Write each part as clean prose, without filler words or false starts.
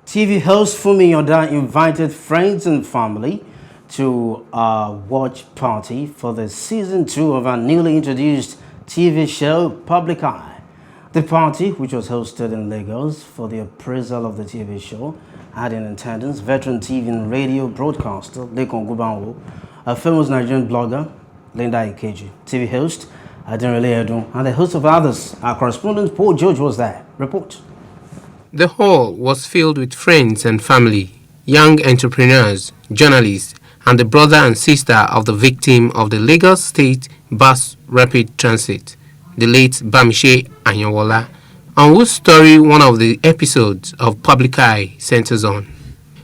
TV host FUNMI Iyanda invited friends and family to a watch party for the season 2 of our newly introduced TV show PublicEye. The party, which was hosted in Lagos for the appraisal of the TV show, had in attendance veteran TV and radio broadcaster Lekon Gubanwo, a famous Nigerian blogger Linda Ikeji, TV host Adenrele Edun, and the host of others. Our correspondent Paul George was there. Report. The hall was filled with friends and family, young entrepreneurs, journalists, and the brother and sister of the victim of the Lagos State Bus Rapid Transit, the late Bamshe Anyanwola, on whose story one of the episodes of PublicEye centers on.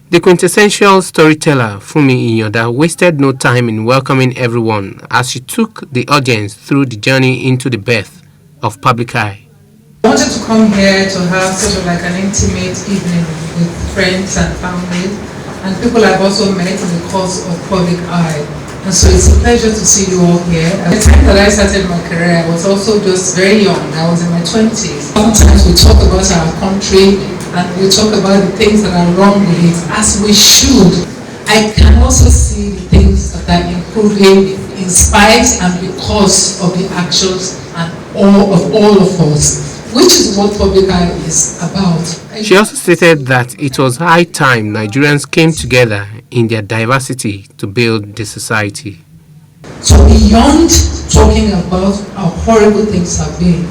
The quintessential storyteller FUNMI Iyanda wasted no time in welcoming everyone as she took the audience through the journey into the birth of PublicEye. I wanted to come here to have sort of like an intimate evening with friends and family and people I've also met in the course of PublicEye. And so it's a pleasure to see you all here. At the time that I started my career, I was also just very young. I was in my 20s. Sometimes we talk about our country and we talk about the things that are wrong with it, as we should. I can also see the things that are improving in spite and because of the actions and all of us, which is what PublicEye is about. She also stated that it was high time Nigerians came together in their diversity to build the society. So beyond talking about how horrible things have been,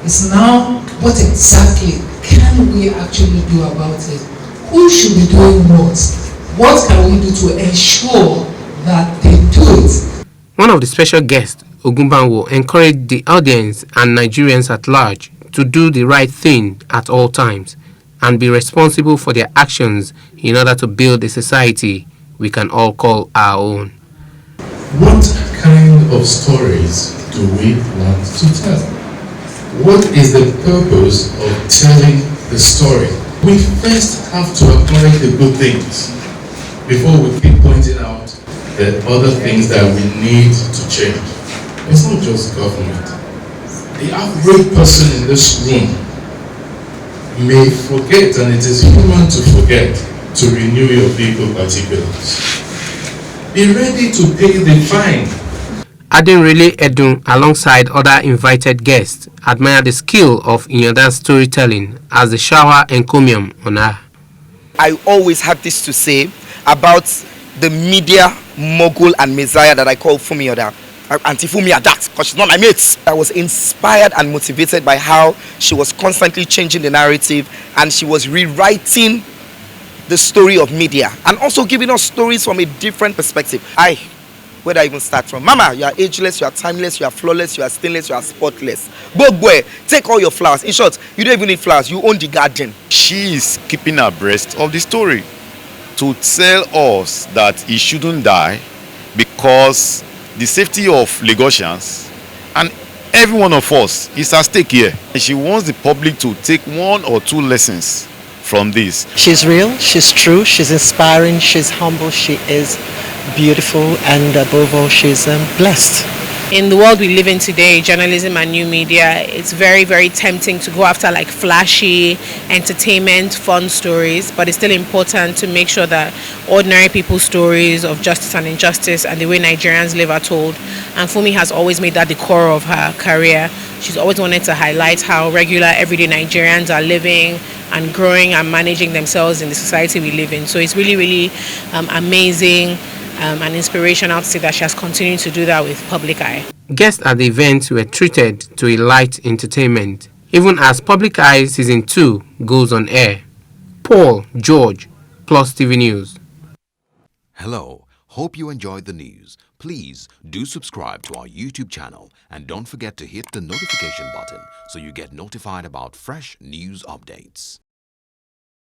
is now what exactly can we actually do about it? Who should be doing what? What can we do to ensure that they do it? One of the special guests, Ogumbanwo, encouraged the audience and Nigerians at large to do the right thing at all times and be responsible for their actions in order to build a society we can all call our own. What kind of stories do we want to tell? What is the purpose of telling the story? We first have to acknowledge the good things before we keep pointing out the other things that we need to change. It's not just government. The average person in this room may forget, and it is human to forget, to renew your vehicle particulars. Be ready to pay the fine. Adenrele Edun, alongside other invited guests, admired the skill of Iyanda's storytelling as the shower encomium on her. I always have this to say about the media mogul and messiah that I call FUNMI Iyanda. Auntie FUNMI Iyanda, because she's not my mate. I was inspired and motivated by how she was constantly changing the narrative and she was rewriting the story of media and also giving us stories from a different perspective. Where do I even start from? Mama, you are ageless, you are timeless, you are flawless, you are stainless, you are spotless. Boy, take all your flowers. In short, you don't even need flowers, you own the garden. She is keeping abreast of the story to tell us that he shouldn't die because the safety of Lagosians and every one of us is at stake here. She wants the public to take 1 or 2 lessons from this. She's real, she's true, she's inspiring, she's humble, she is beautiful, and above all, she's blessed. In the world we live in today, journalism and new media, it's very, very tempting to go after like flashy entertainment, fun stories, but it's still important to make sure that ordinary people's stories of justice and injustice and the way Nigerians live are told. And FUNMI has always made that the core of her career. She's always wanted to highlight how regular, everyday Nigerians are living and growing and managing themselves in the society we live in. So it's really, really amazing and inspirational to see that she has continued to do that with PublicEye. Guests at the event were treated to a light entertainment, even as PublicEye Season 2 goes on air. Paul George, PlusTV News. Hello, hope you enjoyed the news. Please do subscribe to our YouTube channel and don't forget to hit the notification button so you get notified about fresh news updates.